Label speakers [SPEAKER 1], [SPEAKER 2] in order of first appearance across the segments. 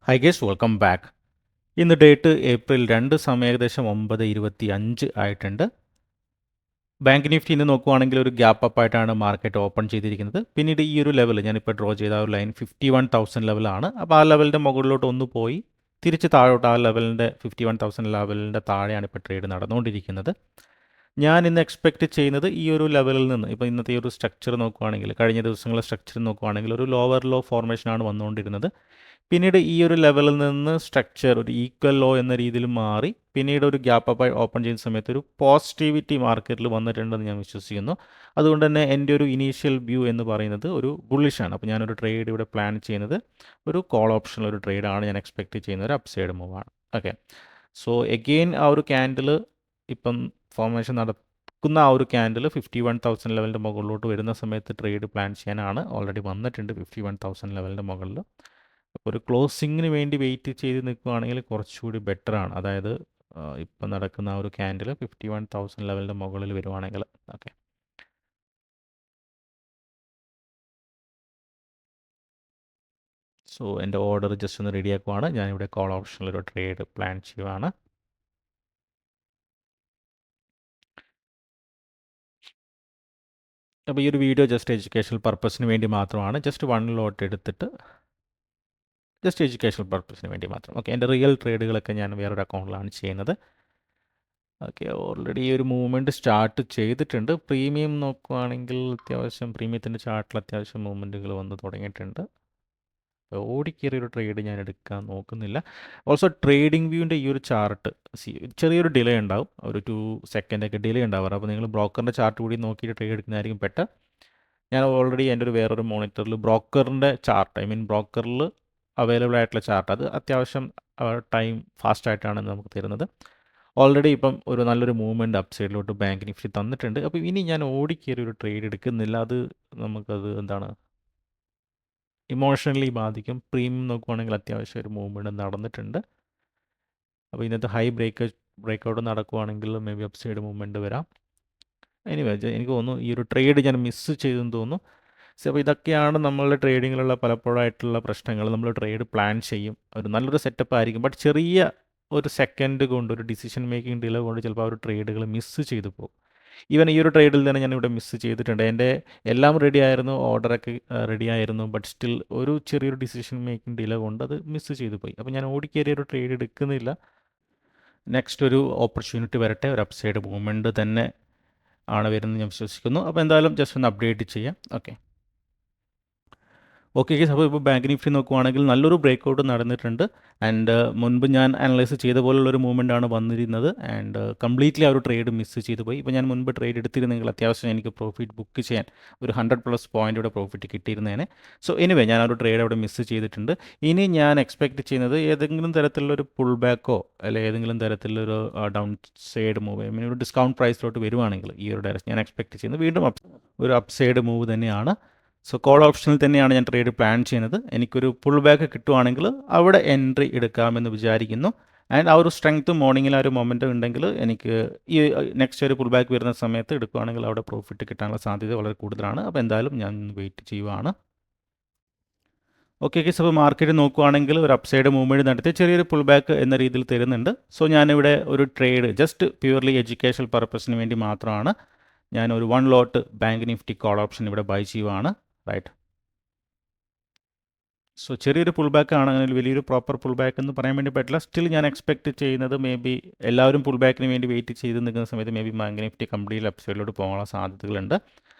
[SPEAKER 1] High guys welcome back. ഇന്ന് date April 2 സമയം ഏകദേശം 9:25 ആയിട്ടുണ്ട്. ബാങ്ക് നിഫ്റ്റി ഇന്ന് നോക്കുവാണെങ്കിൽ ഒരു ഗ്യാപ്പ് അപ്പ് ആയിട്ടാണ് മാർക്കറ്റ് ഓപ്പൺ ചെയ്തിരിക്കുന്നത്. പിന്നീട് ഈ ഒരു ലെവൽ ഞാനിപ്പോൾ ഡ്രോ ചെയ്ത ഒരു ലൈൻ 51,000 ലെവലാണ്. അപ്പോൾ ആ ലെവലിൻ്റെ മുകളിലോട്ട് ഒന്ന് പോയി തിരിച്ച് താഴോട്ട് ആ ലെവലിൻ്റെ 51,000 ലെവലിൻ്റെ താഴെയാണ് ഇപ്പോൾ ട്രേഡ് നടന്നുകൊണ്ടിരിക്കുന്നത്. ഞാൻ ഇന്ന് എക്സ്പെക്റ്റ് ചെയ്യുന്നത് ഈ ഒരു ലെവലിൽ നിന്ന് ഇപ്പോൾ ഇന്നത്തെ ഈ ഒരു സ്ട്രക്ചർ നോക്കുവാണെങ്കിൽ കഴിഞ്ഞ ദിവസങ്ങളിലെ സ്ട്രക്ചർ നോക്കുവാണെങ്കിൽ ഒരു ലോവർ ലോ ഫോർമേഷനാണ് വന്നുകൊണ്ടിരുന്നത്. പിന്നീട് ഈ ഒരു ലെവലിൽ നിന്ന് സ്ട്രക്ചർ ഒരു ഈക്വൽ ലോ എന്ന രീതിയിൽ മാറി പിന്നീട് ഒരു ഗ്യാപ്പ് അപ്പ് ഓപ്പൺ ചെയ്യുന്ന സമയത്ത് ഒരു പോസിറ്റിവിറ്റി മാർക്കറ്റിൽ വന്നിട്ടുണ്ടെന്ന് ഞാൻ വിശ്വസിക്കുന്നു. അതുകൊണ്ട് തന്നെ എൻ്റെ ഒരു ഇനീഷ്യൽ വ്യൂ എന്ന് പറയുന്നത് ഒരു ബുള്ളിഷാണ്. അപ്പോൾ ഞാനൊരു ട്രേഡ് ഇവിടെ പ്ലാൻ ചെയ്യുന്നത് ഒരു കോൾ ഓപ്ഷനിൽ ഒരു ട്രേഡാണ് ഞാൻ എക്സ്പെക്റ്റ് ചെയ്യുന്നത്, ഒരു അപ്സൈഡ് മൂവാണ്. ഓക്കെ, സോ എഗെയിൻ ആ ഒരു ക്യാൻഡിൽ ഇപ്പം ഫോർമേഷൻ നടക്കുന്ന ആ ഒരു ക്യാൻഡിൽ 51,000 ലെവലിൻ്റെ മുകളിലോട്ട് വരുന്ന സമയത്ത് ട്രേഡ് പ്ലാൻ ചെയ്യാനാണ്. ഓൾറെഡി വന്നിട്ടുണ്ട് 51,000 ലെവലിൻ്റെ മുകളിൽ. അപ്പോൾ ഒരു ക്ലോസിങ്ങിന് വേണ്ടി വെയിറ്റ് ചെയ്ത് നിൽക്കുകയാണെങ്കിൽ കുറച്ചുകൂടി ബെറ്ററാണ്. അതായത് ഇപ്പം നടക്കുന്ന ആ ഒരു ക്യാൻഡിൽ 51,000 ലെവലിൻ്റെ മുകളിൽ വരുവാണെങ്കിൽ. ഓക്കെ, സോ എൻ്റെ ഓർഡർ ജസ്റ്റ് ഒന്ന് റെഡിയാക്കുവാണ്. ഞാനിവിടെ കോൾ ഓപ്ഷനിലൊരു ട്രേഡ് പ്ലാൻ ചെയ്യുവാണ്. അപ്പോൾ ഈ ഒരു വീഡിയോ ജസ്റ്റ് എഡ്യൂക്കേഷണൽ പർപ്പസിന് വേണ്ടി മാത്രമാണ്. ജസ്റ്റ് 1 ലോട്ട് എടുത്തിട്ട് ജസ്റ്റ് എഡ്യൂക്കേഷണൽ പർപ്പസിന് വേണ്ടി മാത്രം. ഓക്കെ, എൻ്റെ റിയൽ ട്രേഡുകളൊക്കെ ഞാൻ വേറൊരു അക്കൗണ്ടിലാണ് ചെയ്യുന്നത്. ഓക്കെ, ഓൾറെഡി ഈ ഒരു മൂവ്മെൻറ്റ് സ്റ്റാർട്ട് ചെയ്തിട്ടുണ്ട്. പ്രീമിയം നോക്കുവാണെങ്കിൽ അത്യാവശ്യം പ്രീമിയത്തിൻ്റെ ചാർട്ടിൽ അത്യാവശ്യം മൂവ്മെൻറ്റുകൾ വന്ന് തുടങ്ങിയിട്ടുണ്ട്. ഓടിക്കേറിയൊരു ട്രേഡ് ഞാൻ എടുക്കാൻ നോക്കുന്നില്ല. ഓൾസോ ട്രേഡിംഗ് വ്യൂവിൻ്റെ ഈ ഒരു ചാർട്ട് ചെറിയൊരു ഡിലേ ഉണ്ടാവും, ഒരു 2 സെക്കൻഡൊക്കെ ഡിലേ ഉണ്ടാവാറ്. അപ്പോൾ നിങ്ങൾ ബ്രോക്കറിൻ്റെ ചാർട്ട് കൂടി നോക്കിയിട്ട് ട്രേഡ് എടുക്കുന്നതായിരിക്കും ബെറ്റർ. ഞാൻ ഓൾറെഡി എൻ്റെ ഒരു വേറൊരു മോണിറ്ററിൽ ബ്രോക്കറിൻ്റെ ചാർട്ട് ബ്രോക്കറിൽ അവൈലബിൾ ആയിട്ടുള്ള ചാർട്ട് അത് അത്യാവശ്യം ടൈം ഫാസ്റ്റായിട്ടാണ് നമുക്ക് തരുന്നത്. ഓൾറെഡി ഇപ്പം ഒരു നല്ലൊരു മൂവ്മെൻറ്റ് അപ്പ് സൈഡിലോട്ട് ബാങ്ക് നിഫ്റ്റി തന്നിട്ടുണ്ട്. അപ്പോൾ ഇനി ഞാൻ ഓടിക്കേറി ഒരു ട്രേഡ് എടുക്കുന്നില്ല. അത് നമുക്കത് എന്താണ് ഇമോഷണലി ബാധിക്കും. പ്രീമിയം നോക്കുവാണെങ്കിൽ അത്യാവശ്യം ഒരു മൂവ്മെൻറ്റ് നടന്നിട്ടുണ്ട്. അപ്പോൾ ഇന്നത്തെ ഹൈ ബ്രേക്കൗട്ട് നടക്കുവാണെങ്കിൽ maybe upside movement വരാം. എനിവേ എനിക്ക് തോന്നുന്നു ഈ ഒരു ട്രേഡ് ഞാൻ മിസ്സ് ചെയ്തെന്ന് തോന്നുന്നു. അപ്പോൾ ഇതൊക്കെയാണ് നമ്മളുടെ ട്രേഡിങ്ങിലുള്ള പലപ്പോഴായിട്ടുള്ള പ്രശ്നങ്ങൾ. നമ്മൾ ട്രേഡ് പ്ലാൻ ചെയ്യും, ഒരു നല്ലൊരു സെറ്റപ്പ് ആയിരിക്കും, ബട്ട് ചെറിയ ഒരു സെക്കൻഡ് കൊണ്ട് ഒരു ഡിസിഷൻ മേക്കിംഗ് ഡിലേ കൊണ്ട് ചിലപ്പോൾ ആ ഒരു ട്രേഡുകൾ മിസ്സ് ചെയ്തു പോകും. ഈവൻ ഈ ഒരു ട്രേഡിൽ തന്നെ ഞാനിവിടെ മിസ്സ് ചെയ്തിട്ടുണ്ട്. എൻ്റെ എല്ലാം റെഡി ആയിരുന്നു, ഓർഡറൊക്കെ റെഡി ആയിരുന്നു, ബട്ട് സ്റ്റിൽ ഒരു ചെറിയൊരു ഡിസിഷൻ മേക്കിംഗ് ഡിലേ കൊണ്ട് അത് മിസ്സ് ചെയ്തു പോയി. അപ്പോൾ ഞാൻ ഓടിക്കേറിയ ഒരു ട്രേഡ് എടുക്കുന്നില്ല. നെക്സ്റ്റ് ഒരു ഓപ്പർച്യൂണിറ്റി വരട്ടെ, ഒരു അപ്സൈഡ് മൂവ്മെൻറ്റ് തന്നെ ആണ് വരുന്നത് ഞാൻ വിശ്വസിക്കുന്നു. അപ്പോൾ എന്തായാലും ജസ്റ്റ് ഒന്ന് അപ്ഡേറ്റ് ചെയ്യാം. ഓക്കെ, അപ്പോൾ ഇപ്പോൾ ബാങ്ക് നിഫ്റ്റി നോക്കുവാണെങ്കിൽ നല്ലൊരു ബ്രേക്കൗട്ട് നടന്നിട്ടുണ്ട്. ആൻഡ് മുൻപ് ഞാൻ അനലൈസ് ചെയ്ത പോലുള്ളൊരു മൂവ്മെൻ്റ് ആണ് വന്നിരുന്നത്. ആൻഡ് കംപ്ലീറ്റ്ലി ആ ഒരു ട്രേഡ് മിസ് ചെയ്തു പോയി. ഇപ്പോൾ ഞാൻ മുൻപ് ട്രേഡ് എടുത്തിരുന്നെങ്കിൽ അത്യാവശ്യം എനിക്ക് പ്രോഫിറ്റ് ബുക്ക് ചെയ്യാൻ ഒരു 100+ പോയിൻ്റ് പ്രോഫിറ്റ് കിട്ടിയിരുന്നേനെ. സോ എനിവേ ഞാൻ ആ ഒരു ട്രേഡ് അവിടെ മിസ് ചെയ്തിട്ടുണ്ട്. ഇനി ഞാൻ എക്സ്പെക്റ്റ് ചെയ്യുന്നത് ഏതെങ്കിലും തരത്തിലുള്ളൊരു പുൾ ബാക്കോ അല്ലെങ്കിൽ ഏതെങ്കിലും തരത്തിലൊരു ഡൗൺ സൈഡ് മൂവ് ഒരു ഡിസ്കൗണ്ട് പ്രൈസിലോട്ട് വരുവാണെങ്കിൽ ഈ ഒരു ഡയറക്ഷൻ ഞാൻ എക്സ്പെക്റ്റ് ചെയ്യുന്നത് വീണ്ടും ഒരു അപ്സൈഡ് മൂവ് തന്നെയാണ്. സോ കോൾ ഓപ്ഷനിൽ തന്നെയാണ് ഞാൻ ട്രേഡ് പ്ലാൻ ചെയ്യുന്നത്. എനിക്കൊരു പുൾ ബാക്ക് കിട്ടുവാണെങ്കിൽ അവിടെ എൻട്രി എടുക്കാമെന്ന് വിചാരിക്കുന്നു. ആൻഡ് ആ ഒരു സ്ട്രെങ്ത് മോർണിംഗിൽ ആ ഒരു മൊമെൻറ്റം ഉണ്ടെങ്കിൽ എനിക്ക് ഈ നെക്സ്റ്റ് ഒരു പുൾ ബാക്ക് വരുന്ന സമയത്ത് എടുക്കുകയാണെങ്കിൽ അവിടെ പ്രോഫിറ്റ് കിട്ടാനുള്ള സാധ്യത വളരെ കൂടുതലാണ്. അപ്പോൾ എന്തായാലും ഞാൻ വെയിറ്റ് ചെയ്യുവാണ്. ഓക്കെ, അപ്പോൾ മാർക്കറ്റ് നോക്കുവാണെങ്കിൽ ഒരു അപ്സൈഡ് മൂവ്മെൻറ്റ് നടത്തി ചെറിയൊരു പുൾ ബാക്ക് എന്ന രീതിയിൽ തരുന്നുണ്ട്. സോ ഞാനിവിടെ ഒരു ട്രേഡ് ജസ്റ്റ് പ്യുവർലി എഡ്യൂക്കേഷണൽ പർപ്പസിന് വേണ്ടി മാത്രമാണ് ഞാൻ ഒരു 1 ലോട്ട് ബാങ്ക് നിഫ്റ്റി കോൾ ഓപ്ഷൻ ഇവിടെ ബൈ ചെയ്യുവാണ്. റൈറ്റ്, സോ ചെറിയൊരു പുൾ ബാക്ക് ആണ്, അങ്ങനെ വലിയൊരു പ്രോപ്പർ പുൾ ബാക്ക് എന്ന് പറയാൻ വേണ്ടി പറ്റില്ല. സ്റ്റിൽ ഞാൻ എക്സ്പെക്റ്റ് ചെയ്യുന്നത് മേ ബി എല്ലാവരും പുൾ ബാക്കിന് വേണ്ടി വെയിറ്റ് ചെയ്ത് നിൽക്കുന്ന സമയത്ത് maybe bank Nifty complete അപ്സൈഡിലോട്ട് പോകാനുള്ള സാധ്യതകളുണ്ട്.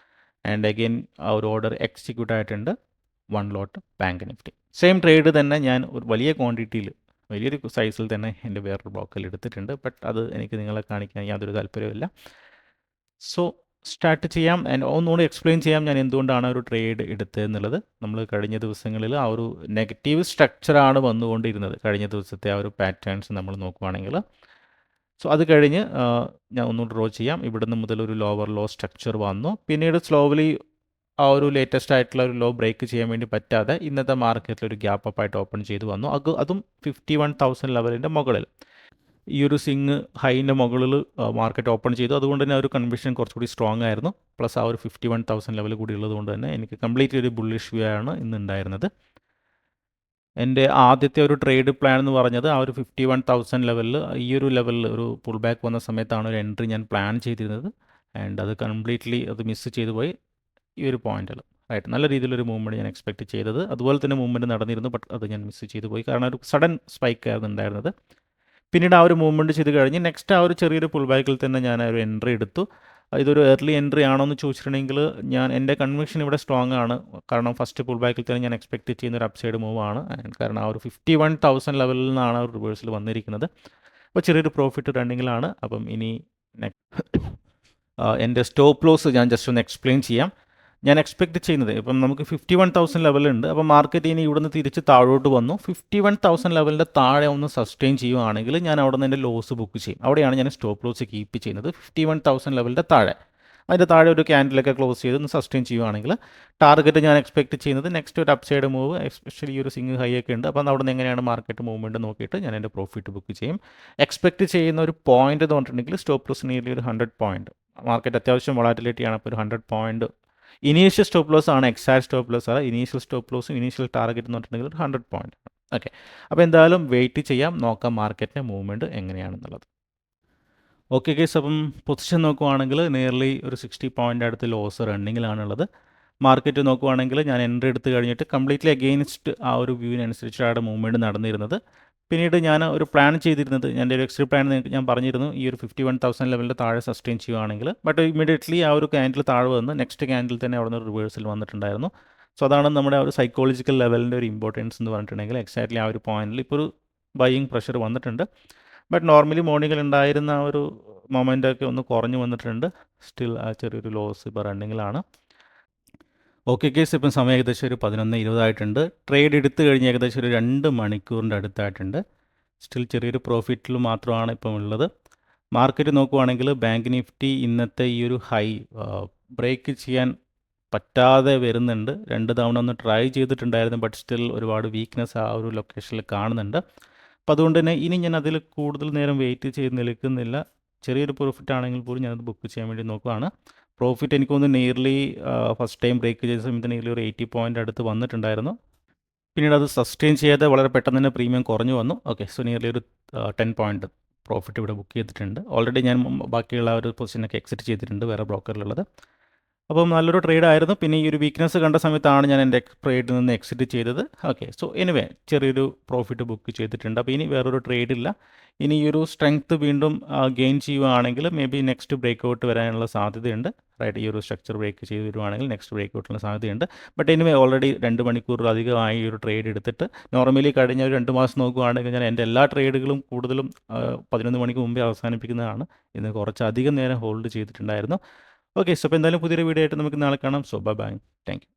[SPEAKER 1] ആൻഡ് അഗെയിൻ ആ ഒരു ഓർഡർ എക്സിക്യൂട്ട് ആയിട്ടുണ്ട്, 1 ലോട്ട് ബാങ്ക് നിഫ്റ്റി. സെയിം ട്രേഡ് തന്നെ ഞാൻ ഒരു വലിയ ക്വാണ്ടിറ്റിയിൽ വലിയൊരു സൈസിൽ തന്നെ എൻ്റെ വേറൊരു ബ്ലോക്കിൽ എടുത്തിട്ടുണ്ട്. ബട്ട് അത് എനിക്ക് നിങ്ങളെ കാണിക്കാൻ യാതൊരു താല്പര്യമില്ല. സോ സ്റ്റാർട്ട് ചെയ്യാം. ആൻഡ് ഒന്നുകൂടി എക്സ്പ്ലെയിൻ ചെയ്യാം ഞാൻ എന്തുകൊണ്ടാണ് ഒരു ട്രേഡ് എടുത്തതെന്നുള്ളത്. നമ്മൾ കഴിഞ്ഞ ദിവസങ്ങളിൽ ആ ഒരു നെഗറ്റീവ് സ്ട്രക്ചറാണ് വന്നുകൊണ്ടിരുന്നത്. കഴിഞ്ഞ ദിവസത്തെ ആ ഒരു പാറ്റേൺസ് നമ്മൾ നോക്കുവാണെങ്കിൽ സോ അത് കഴിഞ്ഞ് ഞാൻ ഒന്നുകൂടി ഡ്രോ ചെയ്യാം. ഇവിടുന്ന് മുതൽ ഒരു ലോവർ ലോ സ്ട്രക്ചർ വന്നു. പിന്നീട് സ്ലോലി ആ ഒരു ലേറ്റസ്റ്റ് ആയിട്ടുള്ള ഒരു ലോ ബ്രേക്ക് ചെയ്യാൻ വേണ്ടി പറ്റാതെ ഇന്നത്തെ മാർക്കറ്റിൽ ഒരു ഗ്യാപ്പ് അപ്പ് ആയിട്ട് ഓപ്പൺ ചെയ്ത് വന്നു. അതും 51,000 ലെവലിൻ്റെ മുകളിൽ ഈ ഒരു സിങ് ഹൈൻ്റെ മുകളിൽ മാർക്കറ്റ് ഓപ്പൺ ചെയ്തു. അതുകൊണ്ട് തന്നെ ആ ഒരു കൺവിഷൻ കുറച്ചുകൂടി സ്ട്രോങ് ആയിരുന്നു. പ്ലസ് ആ ഒരു 51,000 ലെവൽ കൂടി ഉള്ളത് കൊണ്ട് തന്നെ എനിക്ക് കംപ്ലീറ്റ് ഒരു ബുള്ളിഷ് വ്യൂ ആണ് ഇന്ന് ഉണ്ടായിരുന്നത്. എൻ്റെ ആദ്യത്തെ ഒരു ട്രേഡ് പ്ലാൻ എന്ന് പറഞ്ഞത് ആ ഒരു 51,000 ലെവലിൽ ഈ ഒരു ലെവലിൽ ഒരു പുൾ ബാക്ക് വന്ന സമയത്താണ് ഒരു എൻട്രി ഞാൻ പ്ലാൻ ചെയ്തിരുന്നത്. ആൻഡ് അത് കംപ്ലീറ്റ്ലി അത് മിസ് ചെയ്തു പോയി ഈ ഒരു പോയിന്റിൽ. റൈറ്റ്, നല്ല രീതിയിലൊരു മൂവ്മെൻറ്റ് ഞാൻ എക്സ്പെക്റ്റ് ചെയ്തത്. അതുപോലെ തന്നെ മൂവ്മെൻറ്റ് നടന്നിരുന്നു, ബട്ട് അത് ഞാൻ മിസ് ചെയ്തു പോയി. കാരണം ഒരു സഡൻ സ്പൈക്ക് ആയിരുന്നു ഉണ്ടായിരുന്നത്. പിന്നീട് ആ ഒരു മൂവ്മെൻറ്റ് ചെയ്ത് കഴിഞ്ഞ് നെക്സ്റ്റ് ആ ഒരു ചെറിയൊരു പുൾ ബാക്കിൽ തന്നെ ഞാൻ ഒരു എൻട്രി എടുത്തു. ഇതൊരു ഏർലി എൻട്രി ആണോ എന്ന് ചോദിച്ചിട്ടുണ്ടെങ്കിൽ എൻ്റെ കൺവിക്ഷൻ ഇവിടെ സ്ട്രോങ് ആണ്. കാരണം ഫസ്റ്റ് പുൾ ബാക്കിൽ തന്നെ ഞാൻ എക്സ്പെക്റ്റ് ചെയ്യുന്ന ഒരു അപ്സൈഡ് മൂവ് ആണ്. കാരണം ആ ഒരു 51,000 ലെവലിൽ നിന്നാണ് ആ ഒരു റിവേഴ്സിൽ വന്നിരിക്കുന്നത്. അപ്പോൾ ചെറിയൊരു പ്രോഫിറ്റ് റണ്ണിങ്ങിലാണ്. അപ്പം ഇനി എൻ്റെ സ്റ്റോപ്പ് ലോസ് ഞാൻ ജസ്റ്റ് ഒന്ന് എക്സ്പ്ലെയിൻ ചെയ്യാം. ഞാൻ എക്സ്പെക്റ്റ് ചെയ്യുന്നത് ഇപ്പം നമുക്ക് 51,000 ലെവലുണ്ട്. അപ്പോൾ മാർക്കറ്റ് ഇനി ഇവിടുന്ന് തിരിച്ച് താഴോട്ട് വന്നു 51,000 ലെവലിൻ്റെ താഴെ ഒന്ന് സസ്റ്റെയിൻ ചെയ്യുകയാണെങ്കിൽ ഞാൻ അവിടെ നിന്ന് എൻ്റെ ലോസ് ബുക്ക് ചെയ്യും. അവിടെയാണ് ഞാൻ സ്റ്റോപ്പ് ലോസ് കീപ്പ് ചെയ്യുന്നത്. 51,000 ലെവലിൻ്റെ താഴെ, അതിൻ്റെ താഴെ ഒരു ക്യാൻഡിലൊക്കെ ക്ലോസ് ചെയ്ത് ഒന്ന് സസ്റ്റെയിൻ ചെയ്യുകയാണെങ്കിൽ ടാർഗറ്റ് ഞാൻ എക്സ്പെക്റ്റ് ചെയ്യുന്നത് നെക്സ്റ്റ് ഒരു അപ്സൈഡ് മൂവ്, എസ്പെഷ്യലി ഈ ഒരു സിംഗ് ഹൈ ഒക്കെ ഉണ്ട്. അപ്പോൾ അവിടെ നിന്ന് എങ്ങനെയാണ് മാർക്കറ്റ് മൂവ്മെൻറ്റ് നോക്കിയിട്ട് ഞാൻ എൻ്റെ പ്രോഫിറ്റ് ബുക്ക് ചെയ്യും. എക്സ്പെക്റ്റ് ചെയ്യുന്ന ഒരു പോയിന്റ് എന്ന് പറഞ്ഞിട്ടുണ്ടെങ്കിൽ സ്റ്റോപ്പ് ലോസ് നിയർലി ഒരു 100 പോയിന്റ്. മാർക്കറ്റ് അത്യാവശ്യം വോളാറ്റിലിറ്റിയാണ്. അപ്പോൾ ഒരു 100 പോയിന്റ് ഇനീഷ്യൽ സ്റ്റോപ്പ് ലോസ് ആണ്, എക്സാക്ട് സ്റ്റോപ്പ് ലോസ് ആണ്. ഇനീഷ്യൽ സ്റ്റോപ്പ് ലോസും ഇനീഷ്യൽ ടാർഗറ്റ് എന്ന് പറഞ്ഞിട്ടുണ്ടെങ്കിൽ ഒരു 100 പോയിന്റ്. ഓക്കെ, അപ്പോൾ എന്തായാലും വെയിറ്റ് ചെയ്യാം, നോക്കാം മാർക്കറ്റിൻ്റെ മൂവ്മെൻറ്റ് എങ്ങനെയാണെന്നുള്ളത്. ഓക്കെ ഗൈസ്, അപ്പം പൊസിഷൻ നോക്കുവാണെങ്കിൽ നിയർലി ഒരു 60 പോയിൻ്റ് അടുത്ത് ലോസ് റണ്ണിങ്ങിലാണുള്ളത്. മാർക്കറ്റ് നോക്കുവാണെങ്കിൽ ഞാൻ എൻട്രി എടുത്ത് കഴിഞ്ഞിട്ട് കംപ്ലീറ്റ്ലി അഗെയിൻസ്റ്റ് ആ ഒരു വ്യൂവിനനുസരിച്ചാണ് മൂവ്മെൻറ്റ് നടന്നിരുന്നത്. പിന്നീട് ഞാൻ ഒരു പ്ലാൻ ചെയ്തിരുന്നത്, എൻ്റെ ഒരു എക്സ്ട്രീം പ്ലാൻ ഞാൻ പറഞ്ഞിരുന്നു ഈ ഒരു 51,000 ലെവലിൻ്റെ താഴെ സസ്റ്റെയിൻ ചെയ്യുകയാണെങ്കിൽ. ബട്ട് ഇമ്മീഡിയറ്റ്ലി ആ ഒരു ക്യാൻഡിൽ താഴെ വന്ന് നെക്സ്റ്റ് ക്യാൻഡിൽ തന്നെ അവിടെ നിന്ന് റിവേഴ്സിൽ വന്നിട്ടുണ്ടായിരുന്നു. സോ അതാണ് നമ്മുടെ ആ ഒരു സൈക്കോളജിക്കൽ ലെവലിൻ്റെ ഒരു ഇമ്പോർട്ടൻസ് എന്ന് പറഞ്ഞിട്ടുണ്ടെങ്കിൽ എക്സാക്ട്ലി ആ ഒരു പോയിന്റിൽ ഇപ്പോൾ ഒരു ബൈയിങ് പ്രഷർ വന്നിട്ടുണ്ട്. ബട്ട് നോർമലി മോർണിംഗിൽ ഉണ്ടായിരുന്ന ആ ഒരു മൊമെൻ്റൊക്കെ ഒന്ന് കുറഞ്ഞു വന്നിട്ടുണ്ട്. സ്റ്റിൽ ആ ചെറിയൊരു ലോസ് ഇപ്പോൾ റണ്ണിങ്ങിലാണ്. ഓക്കെ കേസ്, ഇപ്പം സമയം ഏകദേശം ഒരു 11:20 ആയിട്ടുണ്ട്. ട്രേഡ് എടുത്തു കഴിഞ്ഞ് ഏകദേശം ഒരു 2 മണിക്കൂറിൻ്റെ അടുത്തായിട്ടുണ്ട്. സ്റ്റിൽ ചെറിയൊരു പ്രോഫിറ്റിൽ മാത്രമാണ് ഇപ്പം ഉള്ളത്. മാർക്കറ്റ് നോക്കുവാണെങ്കിൽ ബാങ്ക് നിഫ്റ്റി ഇന്നത്തെ ഈ ഒരു ഹൈ ബ്രേക്ക് ചെയ്യാൻ പറ്റാതെ വരുന്നുണ്ട്. 2 തവണ ഒന്ന് ട്രൈ ചെയ്തിട്ടുണ്ടായിരുന്നു, ബട്ട് സ്റ്റിൽ ഒരുപാട് വീക്ക്നെസ് ആ ഒരു ലൊക്കേഷനിൽ കാണുന്നുണ്ട്. അപ്പോൾ അതുകൊണ്ട് തന്നെ ഇനി ഞാൻ അതിൽ കൂടുതൽ നേരം വെയിറ്റ് ചെയ്ത് നിൽക്കുന്നില്ല. ചെറിയൊരു പ്രോഫിറ്റ് ആണെങ്കിൽ പോലും ഞാനത് ബുക്ക് ചെയ്യാൻ വേണ്ടി നോക്കുകയാണ്. പ്രോഫിറ്റ് എനിക്കൊന്ന് നിയർലി ഫസ്റ്റ് ടൈം ബ്രേക്ക് ചെയ്ത സമയത്ത് നിയർലി ഒരു 80 പോയിൻ്റ് അടുത്ത് വന്നിട്ടുണ്ടായിരുന്നു. പിന്നീട് അത് സസ്റ്റെയിൻ ചെയ്യാതെ വളരെ പെട്ടെന്ന് തന്നെ പ്രീമിയം കുറഞ്ഞു വന്നു. ഓക്കെ, സോ നിയർലി ഒരു 10 പോയിൻ്റ് പ്രോഫിറ്റ് ഇവിടെ ബുക്ക് ചെയ്തിട്ടുണ്ട്. ഓൾറെഡി ഞാൻ ബാക്കിയുള്ള ഒരു പൊസിഷനൊക്കെ എക്സിറ്റ് ചെയ്തിട്ടുണ്ട് വേറെ ബ്രോക്കറിലുള്ളത്. അപ്പം നല്ലൊരു ട്രേഡ് ആയിരുന്നു. പിന്നെ ഈ ഒരു വീക്ക്നെസ് കണ്ട സമയത്താണ് ഞാൻ എൻ്റെ ട്രേഡിൽ നിന്ന് എക്സിറ്റ് ചെയ്തത്. ഓക്കെ, സോ എനിവേ ചെറിയൊരു പ്രോഫിറ്റ് ബുക്ക് ചെയ്തിട്ടുണ്ട്. അപ്പോൾ ഇനി വേറൊരു ട്രേഡ് ഇല്ല. ഇനി ഈ ഒരു സ്ട്രെങ്ത്ത് വീണ്ടും ഗെയിൻ ചെയ്യുകയാണെങ്കിൽ may be next break out വരാനുള്ള സാധ്യതയുണ്ട്. റൈറ്റ്, ഈ ഒരു സ്ട്രക്ചർ ബ്രേക്ക് ചെയ്ത് വരുവാണെങ്കിൽ നെക്സ്റ്റ് ബ്രേക്ക് ഔട്ടിനുള്ള സാധ്യതയുണ്ട്. ബട്ട് എനിവേ ഓൾറെഡി 2 മണിക്കൂറിലധികമായി ഈ ഒരു ട്രേഡ് എടുത്തിട്ട് നോർമലി കഴിഞ്ഞ ഒരു 2 മാസം നോക്കുകയാണെങ്കിൽ ഞാൻ എൻ്റെ എല്ലാ ട്രേഡുകളും കൂടുതലും 11 മണിക്ക് മുമ്പേ അവസാനിപ്പിക്കുന്നതാണ്. ഇന്ന് കുറച്ചധികം നേരം ഹോൾഡ് ചെയ്തിട്ടുണ്ടായിരുന്നു. ഓക്കെ, സോ അപ്പോൾ എന്തായാലും പുതിയൊരു വീഡിയോ ആയിട്ട് നമുക്ക് നാളെ കാണാം. So bye, thank U.